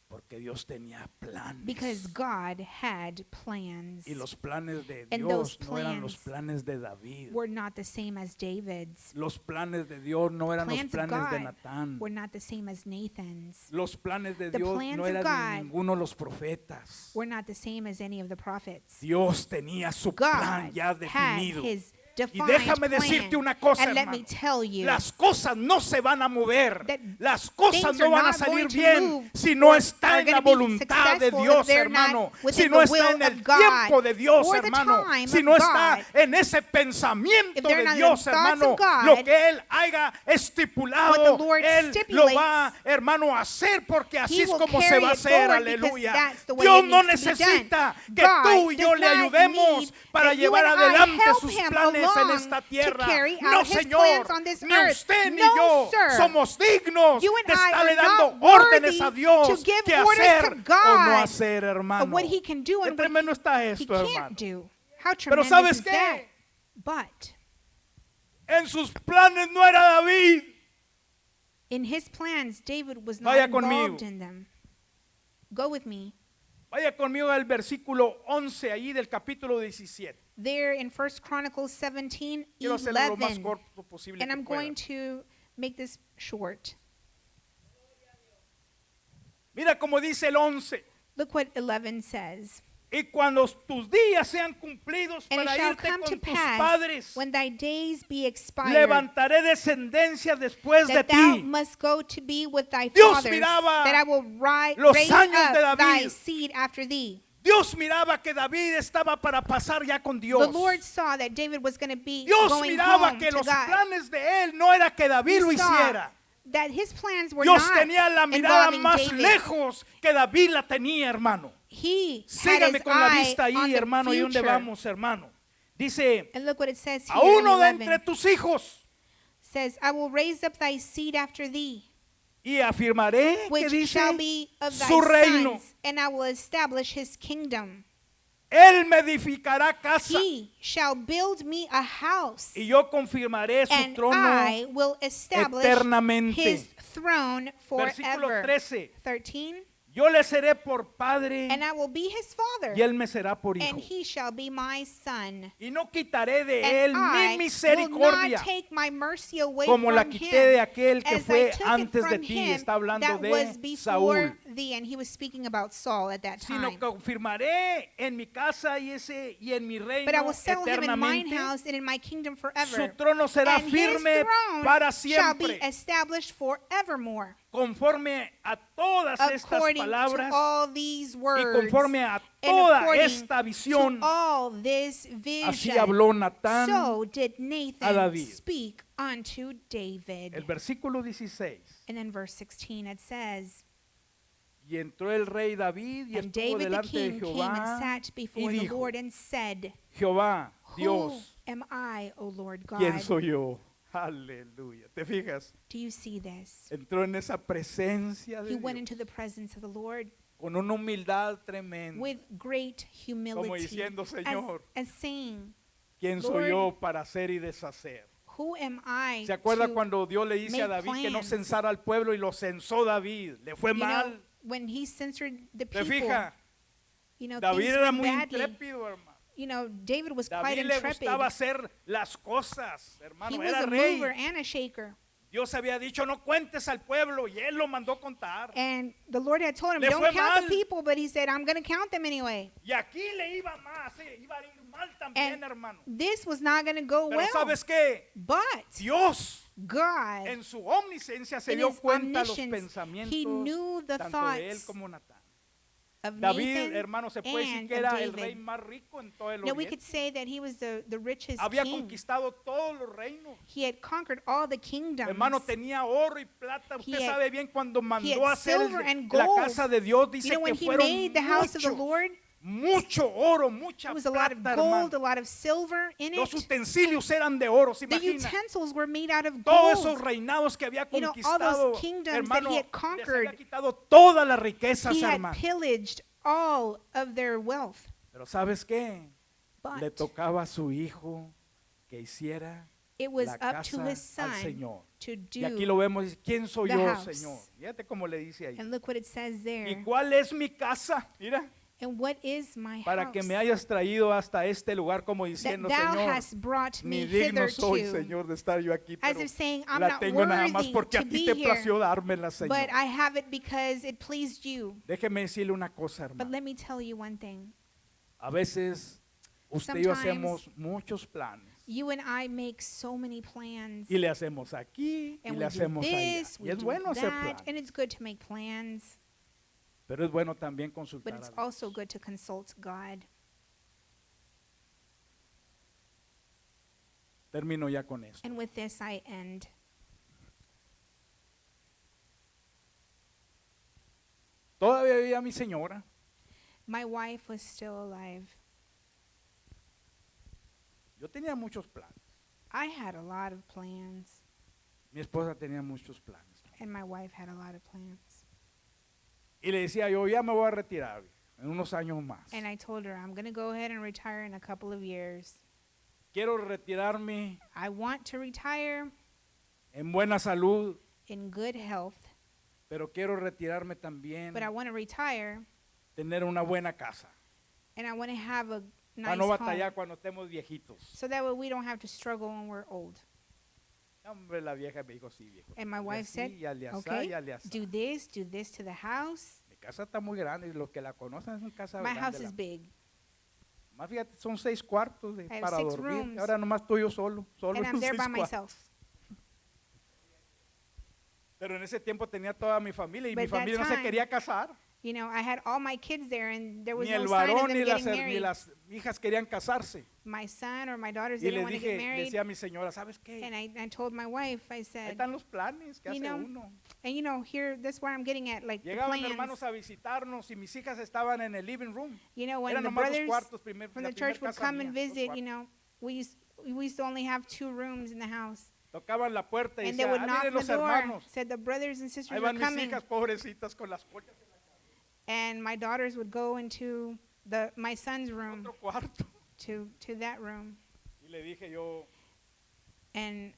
Porque Dios tenía planes. Because God had plans. Y los planes de And Dios those no eran los plans planes de David. were not the same as David's. Los planes de Dios no eran los Plans of planes de God Natán. were not the same as Nathan's. Los planes de The Dios plans no of eran God de ninguno de los profetas. Were not the same as any of the prophets. Dios tenía su plan God ya had definido. his Y defined déjame plan. decirte una cosa, And let hermano. me tell you, Las cosas no se van a mover. that Las cosas things no are van a not salir going to bien move si no or está are en la gonna be voluntad de successful Dios, if they're not hermano. within Si no the está will en el of God tiempo de Dios, or the hermano. time Si of no está God. en ese pensamiento If they're de not in Dios, the thoughts hermano. of God, Lo que Él haya what estipulado, the Lord Él lo stipulates, va, hermano, a hacer porque así He es will como se carry va a it hacer. forward because Aleluya. that's the way Dios it no needs to be done. necesita que God tú y yo does le not ayudemos need para that you llevar and I adelante help sus him planes en along esta to tierra. carry No, out his Señor, plans on this ni earth. usted ni No, yo sir. somos dignos You and de I estarle are dando not órdenes a worthy Dios to give qué orders hacer to o no God hacer, hermano. of what he can do Qué and what tremendo está he esto, can't hermano. do. How Pero tremendous ¿sabes is qué? that? But En sus planes no era David. in his plans, David was not Vaya involved conmigo. in them. Go with me. Vaya conmigo al versículo 11 allí del capítulo 17. There in 1 Chronicles 17, Quiero hacerlo lo más 11. corto posible And que I'm pueda. going to make this short. Mira cómo dice el 11. Look what 11 says. Y cuando tus días sean cumplidos And it para shall irte come to con tus pass padres, when thy days be expired, levantaré descendencia después de that thou ti. must go to be with thy Dios fathers, miraba that I will los raise años de up thy David. seed after thee. Dios miraba que David estaba para pasar ya con Dios. The Lord saw that David was going to be Dios going miraba home que to los God. planes de él no era que David lo He saw hiciera. that his plans were Dios not tenía la mirada involving más David. lejos que David la tenía, hermano. He had Sígame his con la eye vista on ahí, the hermano, y dónde future. vamos, hermano. Dice, And look what it says a here in uno de 11. entre tus hijos, Says, I will raise up thy seed after thee, y afirmaré, que which dice, shall be of thy su reino. sons, and I will establish his kingdom. Él me edificará casa, He shall build me a house, y yo confirmaré su and trono I will establish eternamente. his throne Versículo forever. 13. 13. Yo le seré por padre, And I will be his father, y él me será por hijo. and he shall be my son. Y no quitaré de él And mi I will misericordia, not take my mercy away como la from quité him, de aquel que as fue I took it antes de from ti. him Está hablando that de was before Saúl. thee. And he was speaking about Saul at that Sino time. confirmaré en mi casa y en mi reino But I will settle him in mine eternamente. house and in my kingdom Su forever. trono será And his firme throne para shall be siempre. established forevermore. Conforme a todas estas According to palabras all these y words, conforme a and toda according esta visión, to all this así vision, habló Natán so did a Nathan David. speak unto David. El versículo 16. And then verse 16 it says, Y entró el rey David y And estuvo David the delante de king came and Jehová sat before the dijo, Lord and said, Jehová, Who Dios, am I, O Lord ¿quién God? soy yo? Aleluya. ¿Te fijas? Do you see this? Entró en esa presencia He de went Dios into the presence of the Lord con una humildad tremenda, with great como humility, diciendo, Señor, as saying, ¿quién soy Lord, yo para hacer y deshacer? Who am I ¿Se acuerda to, cuando Dios le dice a make David que no plans? censara al pueblo y lo censó David? Le fue you know, mal. when he censored the ¿Te people, fija? David things era went muy badly. intrépido, hermano. David was quite David le intrepid. gustaba hacer las cosas, He hermano. was Era a rey. mover and a shaker. Dios había dicho, no cuentes al pueblo, y él lo mandó contar. And the Lord had told him, Le don't fue count mal. the people, but he said, I'm going to count them anyway. Y aquí le iba más, iba a ir mal también, And hermano. this was not going to go Pero well. ¿sabes qué? But Dios, God, en su omnisciencia, se in dio his cuenta los omniscience, pensamientos he knew the tanto de él thoughts como Natán. of David, Nathan hermano, se puede decir and que of era el David. rey más rico en todo el Now we could oriente. say that he was the richest Había king. conquistado todos los reinos. He had conquered all the kingdoms. Hermano, tenía oro y plata. Usted had- sabe bien cuando mandó had a hacer silver and la gold. casa de Dios, dice when que he fueron made the house of the Lord, mucho oro, mucha it was a lot of plata, gold, hermano. a lot of silver in Los it. utensilios eran de oro, ¿se The imagina? utensils were made out of Todos esos gold. reinados que había all those conquistado, kingdoms hermano, that he had les conquered, había quitado todas las riquezas, He had hermano. pillaged all of their wealth. Pero ¿sabes qué? Le But tocaba a su hijo que hiciera it was la up to casa his al son Señor. to Y aquí do. lo vemos, dice, ¿quién soy the yo, house. Señor? Fíjate cómo le dice ahí. And look what it says ¿Y there. cuál es mi casa? Mira, And what is my para house? que me hayas traído hasta este lugar como That diciendo, thou Señor, hast brought me ni digno soy, hitherto. Señor, de estar yo aquí, As pero if saying, I'm la not tengo nada más worthy porque a to ti be te here, plació dármela, Señor. but I have it because it pleased you. Déjeme decirle una cosa, But hermano. let me tell you one thing. A veces usted y yo Sometimes hacemos muchos planes. You and I make so many plans. Y le hacemos aquí y And le we do hacemos allá. this, Y we es do bueno hacer that, planes. and it's good to make plans, Pero es bueno también but consultar a it's Dios. also good to consult God. Termino ya con esto. And with this, I end. Todavía vivía mi señora. My wife was still alive. Yo tenía muchos planes. I had a lot of plans, Mi esposa tenía muchos planes. and my wife had a lot of plans. Y le decía yo, ya me voy a retirar en unos años más. And I told her, I'm going to go ahead and retire in a couple of years. Quiero retirarme I want to retire en buena salud, in good health, pero quiero retirarme también, but I want to retire tener una buena casa. and I want to have a Para nice no home, batallar cuando estemos viejitos. so that way we don't have to struggle when we're old. Hombre, la vieja me dijo, sí, viejo. And my Y wife así, said, y ale asá, okay, y ale asá. do this to the house. Mi casa está muy grande y los que la conocen es una casa My grande. house is big, Más fíjate, son 6 cuartos have para 6 dormir. rooms. Ahora nomás estoy yo solo and en I'm los there 6 by cuartos. myself. Pero en ese tiempo tenía toda mi familia y But mi that familia no se time, quería casar. You know, I had all my kids there, and there was Ni el no sign of varón them ni getting ni married. las hijas querían casarse. My son or my daughters Y didn't le want to get dije, married. decía a mi señora, ¿sabes qué? And I told my wife, I Ahí said, están los planes que you hace know, uno. and you know, here, that's where I'm getting at, like the Llegaban plans. hermanos a visitarnos y mis hijas estaban en el living room. You know, when Eran the nomás brothers dos cuartos, primer, from la the primer church would casa come mía, and dos visit, cuartos. you know, we used to only have 2 rooms in the house. Tocaban la puerta y And they decían, would ah, knock miren the los door, hermanos. said the brothers and sisters Ahí were van mis coming. hijas pobrecitas con las collas And my daughters would go into my son's en room, otro cuarto. to that room. Y le dije yo, And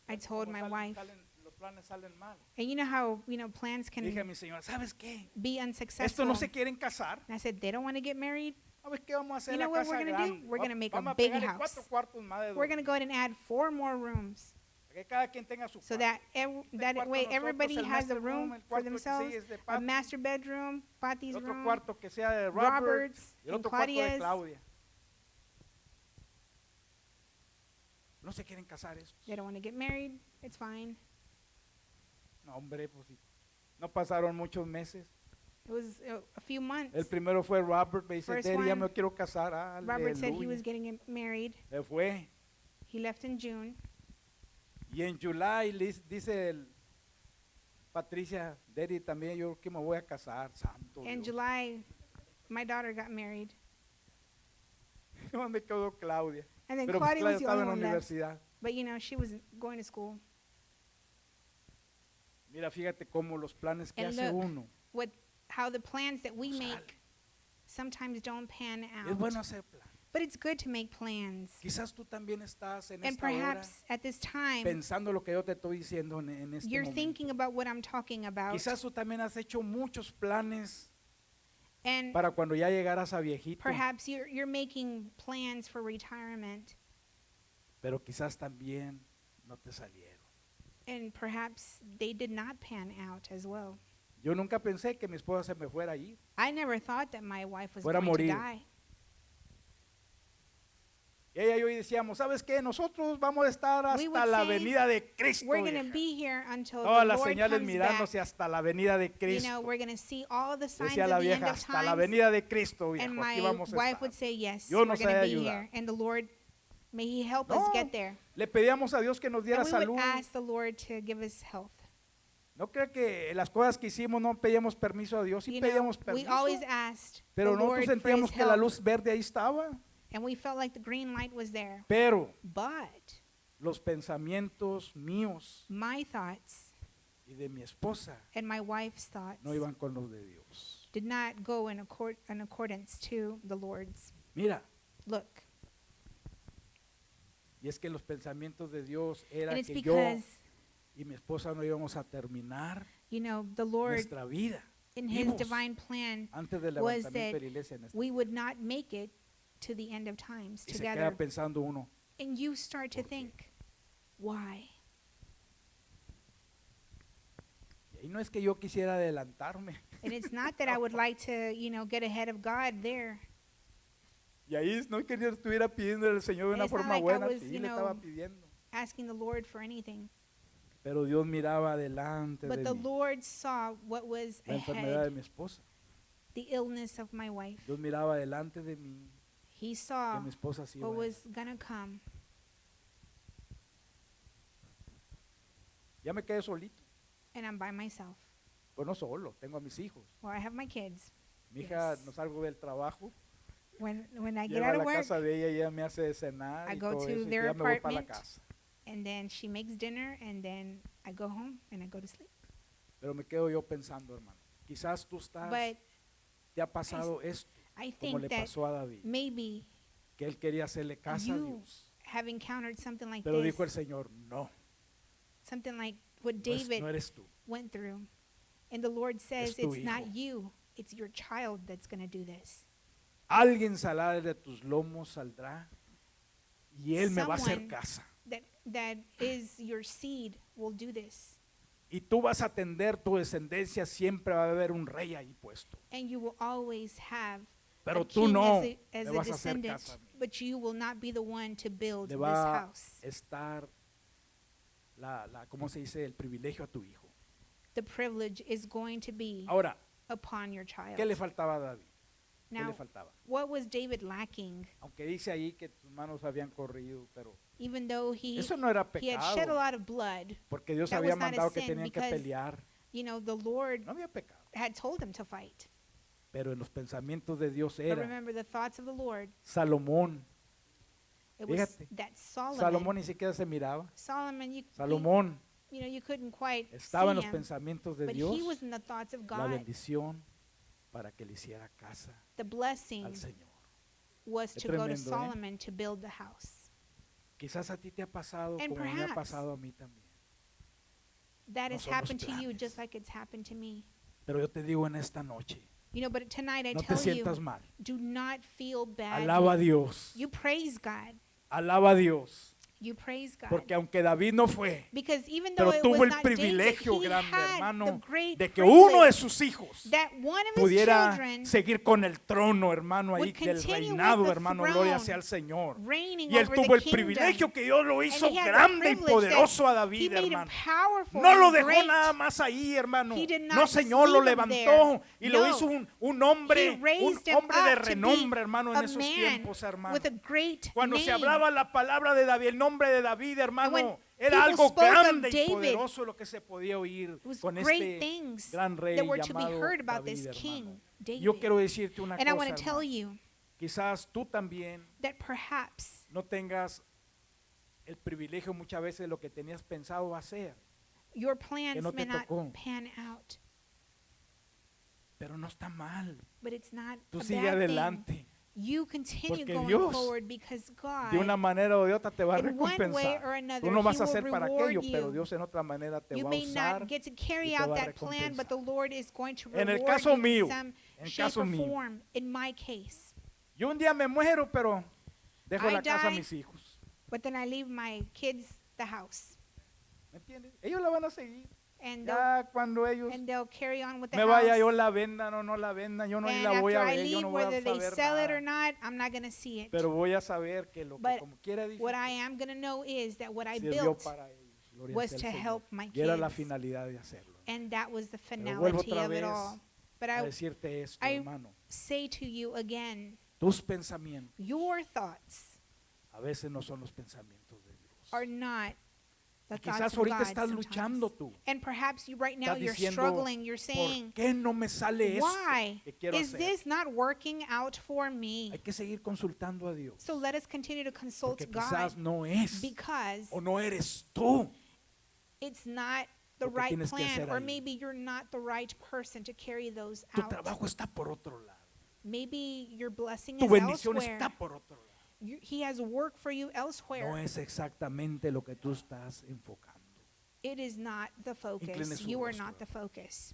I told ¿cómo my salen- wife, los planes salen mal. and you know how, plans Dije a can mi señora, ¿sabes qué? be Estos unsuccessful. no se quieren casar. And I said, they don't want to get married. A ver qué vamos a hacer You la know what casa we're gonna do? grande. We're gonna make a Vamos big pegarle house. 4 cuartos más de We're going to go ahead and add 4 more rooms, que cada quien tenga su so cuarto. that Este cuarto way nosotros, everybody el has a master room el for cuarto que themselves, sigue es de a Pati, master bedroom, Pati's el otro room, cuarto que sea de Robert, Robert's, y el and otro cuarto de Claudia's. Claudia. No se quieren casar estos. They don't want to get married. It's fine. No, hombre, pues sí. No pasaron muchos meses. It was a few months. El primero fue Robert, me dice, First Terry, ya one, me quiero casar. Robert said he Aleluya. was getting married. Se fue. He left in June. Y en July dice Patricia, Daddy, también yo creo que me voy a casar, santo In Dios. July, my daughter got married. No me quedó Claudia. And then Pero pues Claudia Claudia was the estaba only en la one left. universidad. But you know, she was going to school. Mira, fíjate cómo los planes que And hace look, uno. How the plans that we No make sale. sometimes don't pan Es bueno out. hacer planes. But it's good to make plans. Quizás tú también estás en And esta hora perhaps at this time, pensando lo que yo te estoy diciendo en este you're momento. thinking about what I'm talking about. Quizás tú también has hecho muchos planes And para cuando ya llegaras a viejito, perhaps you're making plans for retirement. pero quizás también no te salieron. And perhaps they did not pan out as well. Yo nunca pensé que mi esposa se me fuera a ir. I never thought that my wife was Fuera a going to morir. die. Y ella y yo decíamos, ¿sabes qué? Nosotros vamos a estar We hasta would la say, venida de Cristo. We're going to vieja. be here until Todas the las Lord señales comes mirándose back. hasta la venida de You know, Cristo. we're going to see all the signs Decía of la the end vieja, of hasta la times. venida de Cristo, viejo. And Aquí my vamos a wife estar. would say, yes, Yo we're nos going to he be ayudado. here. And the Lord, may He help us No, get there. le pedíamos a Dios que nos diera And we would salud. ask the Lord to give us health. No creo que las cosas que hicimos no pedíamos permiso a Dios, sí You know, pedíamos we permiso. always asked Pero the nosotros Lord for sentíamos His que la help. luz verde ahí estaba. And we felt like the green light was there. Pero But los pensamientos míos my thoughts y de mi esposa and my wife's thoughts no iban con los de Dios. did not go in accordance to the Lord's. Mira, Look, y es que los pensamientos de Dios era and it's que yo because, y mi esposa no íbamos a terminar you know, the Lord, nuestra vida in His vivos divine plan, antes del was levantamiento that de la iglesia en esta. we would not make it to the end of times Y se queda together. pensando uno, And you start to ¿Por qué? think, why? y ahí no es que yo quisiera adelantarme. And it's not that I would like to, you know, get ahead of God there. Y ahí no es que yo estuviera pidiendo al Señor de una It's not forma like I buena, was, sí you le estaba know, pidiendo. Asking the Lord for anything. Pero Dios miraba adelante But de the mí, Lord saw what was la enfermedad de ahead, mi esposa. the illness of my wife. Dios miraba adelante de mí He que saw mi esposa sí iba what a ir. was going to come. Ya me quedé solito. And I'm by myself. Pues no solo, tengo a mis hijos. Well, I have my kids. Mi hija, Yes. no salgo del trabajo, When I get llego a out la of work, casa de ella y ella me hace de cenar I y go todo to eso, y their ya me voy para la apartment. casa. and then she makes dinner, and then I go home and I go to sleep. Pero me quedo yo pensando, hermano, quizás tú estás, But te ha pasado esto, I como think le that pasó a David, maybe que él quería hacerle caso a you Dios, have encountered something like pero this, dijo el Señor, no, something like what no, David no eres tú. went through. And the Lord says, tu it's not hijo. you, it's your child that's going to do this. Alguien saldrá de tus lomos, saldrá, y él me va a hacer Someone casa. That is your seed will do this. Y tú vas a atender tu descendencia, siempre va a haber un rey ahí puesto. And you will always have Pero a tú king no, as me a vas a hacer descendant, casa a mí. but you will not be the one to build Le this va a house. estar, ¿cómo se dice? El privilegio a tu hijo. The privilege is going to be Ahora, upon your child. ¿qué le faltaba a David? ¿Qué le Now, faltaba? what was David lacking? Aunque dice ahí que tus manos habían corrido, pero Even though he eso no era had shed a pecado, lot of blood, porque Dios that había was not a mandado que sin tenían que because pelear. you know, the Lord No había pecado, had told him to fight. pero en los pensamientos de Dios But era remember, the thoughts of the Lord, Salomón. it was Fíjate, that Salomón ni siquiera se miraba. Solomon, Salomón you know, you couldn't quite estaba en see los him, pensamientos de but Dios, he was in the thoughts of la God. bendición para que le hiciera casa The blessing al Señor. was Qué to go to tremendo, ¿eh? Solomon to build the house. Quizás a ti te ha pasado And como me ha perhaps pasado a mí también. That No has son los happened to you planes. just like it's happened to me. Pero yo te digo en esta noche, You know, but tonight I no te tell sientas you, mal. do not feel bad. Alaba a Dios. You praise God. Alaba a Dios. You praise God. Porque aunque David no fue, Because even though pero it tuvo was el not David, privilegio he grande, had the hermano, great de que uno de privilege sus hijos that one of his pudiera children seguir con el trono, hermano, ahí would del continue with reinado, the hermano, throne, gloria sea al Señor. reigning Y él over tuvo the el kingdom. privilegio que Dios lo hizo And he had the grande y privilege poderoso a that David, he made him hermano. powerful No lo and dejó great. nada más ahí, hermano. He did No, not Señor, lo leave him levantó y there. lo No. hizo un hombre, He un raised him hombre de up to be renombre, hermano, en a esos man tiempos, hermano. with a great Cuando se name. hablaba la palabra de David, el nombre de David, when hermano, era people algo spoke of grande y David, poderoso lo que se podía oír it was con great este things gran rey that were to be llamado heard about David, this hermano. king, Yo David. quiero decirte una And I want cosa, to tell hermano. you Quizás tú también that perhaps no tengas el privilegio muchas veces de lo que tenías pensado hacer, your plans no te may not tocó. pan out, pero no está mal. but it's not Tú a sigue bad thing. adelante. You continue Porque going Dios, forward because God, De una manera o de otra te va a in one way recompensar. or another, Tú no vas He a will hacer para reward aquello, you. pero Dios en otra manera te you va a may usar. not get to carry y te out va a that plan, but the recompensar. Lord is going to En el reward caso you mío, in some en el shape caso or mío. form. In my case, Yo un día me muero, pero dejo I la casa a die. mis hijos. but then I leave my kids the house, ¿Me entiendes? Ellos la van a seguir. and Ya cuando ellos they'll carry on with the me vaya, yo house. la vendan o no la vendan, yo no ni And la voy a after I ver, yo leave, no voy a whether they saber sell it or nada. not, I'm not going to see it. Pero voy a saber que lo que But como quiera what I edificar am going to know is that what I sirvió built, para ellos. Gloria was sea al to Señor. help my Y era la kids. finalidad de hacerlo. and that was the Pero vuelvo finality otra of it vez all. But a I decirte esto, I- hermano. say to you again, Tus pensamientos your thoughts a veces no son los pensamientos de Dios. are not the Y thoughts quizás of ahorita God estás sometimes. luchando tú. And perhaps you right now Estás you're diciendo, struggling. You're ¿por saying, qué no me sale esto why que quiero is hacer? this not working out for me? Hay que seguir consultando a Dios. So let us continue to consult Porque God, quizás no es because o no eres tú. it's not the Lo que right tienes que plan, hacer or ahí. maybe you're not the right person to carry those Tu out. trabajo está por otro lado. Maybe your blessing Tu is bendición elsewhere. está por otro lado. He has work for you elsewhere. No es exactamente lo que tú estás enfocando. It is not the Incline focus. su You are rostro. not the focus.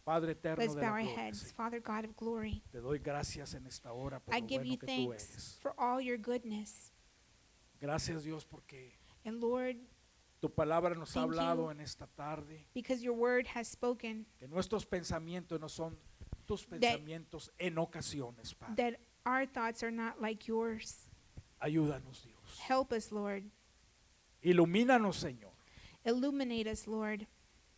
Padre eterno Let's de bow la our gloria, heads. Señor, Father God of glory, te doy gracias en esta hora por I lo give bueno you que tú thanks eres. for all your goodness. Gracias, Dios, porque And Lord, tu palabra nos ha Thank you. hablado en esta tarde, because your word has spoken, que nuestros pensamientos no son tus pensamientos en ocasiones, Padre. that our thoughts are not like yours. Ayúdanos, Dios. Help us, Lord. Ilumínanos, Señor, Illuminate us, Lord.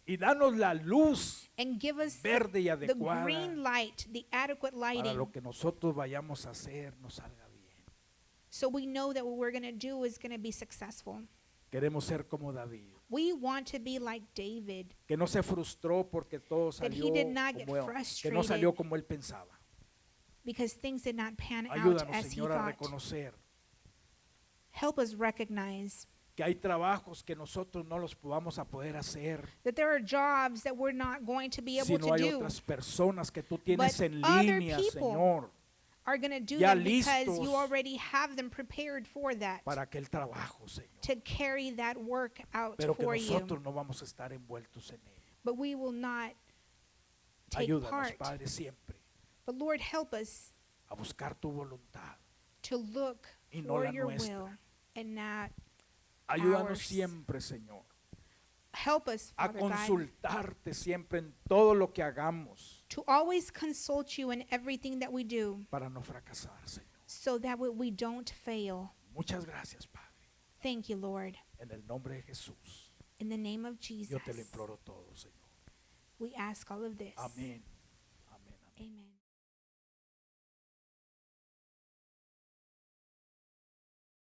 y danos la luz And give us verde y the adecuada green light, the adequate para lighting, lo que nosotros vayamos a hacer nos salga bien. so we know that what we're going to do is going to be successful. Queremos ser como David, We want to be like David, que no se frustró porque todo That he salió did not get como él, que no frustrated salió como él pensaba. because things did not pan out Ayúdanos, as he Señor, a thought. reconocer Help us recognize que hay trabajos que nosotros no los vamos a poder hacer that there are jobs that we're not going to be able si no to hay do, otras personas que tú tienes But en other línea, people Señor, are going to do ya them because listos you already have them prepared for that, para aquel trabajo, Señor. to carry that work out Pero que for you. nosotros no vamos a estar envueltos en él. But we will not take Ayúdanos, part. Padre, siempre But Lord, help us a buscar tu voluntad. to look Y no for la your nuestra. will and not Ayúdanos ours. siempre, Señor, help us, a Father God, consultarte siempre en todo lo que hagamos to always consult you in everything that we do, para no fracasar, Señor. so that we don't fail. Muchas gracias, Padre. Thank you, Lord. En el nombre de Jesús, In the name of Jesus, yo te lo imploro todo, Señor. we ask all of this. Amén. Amén. Amén. Amen.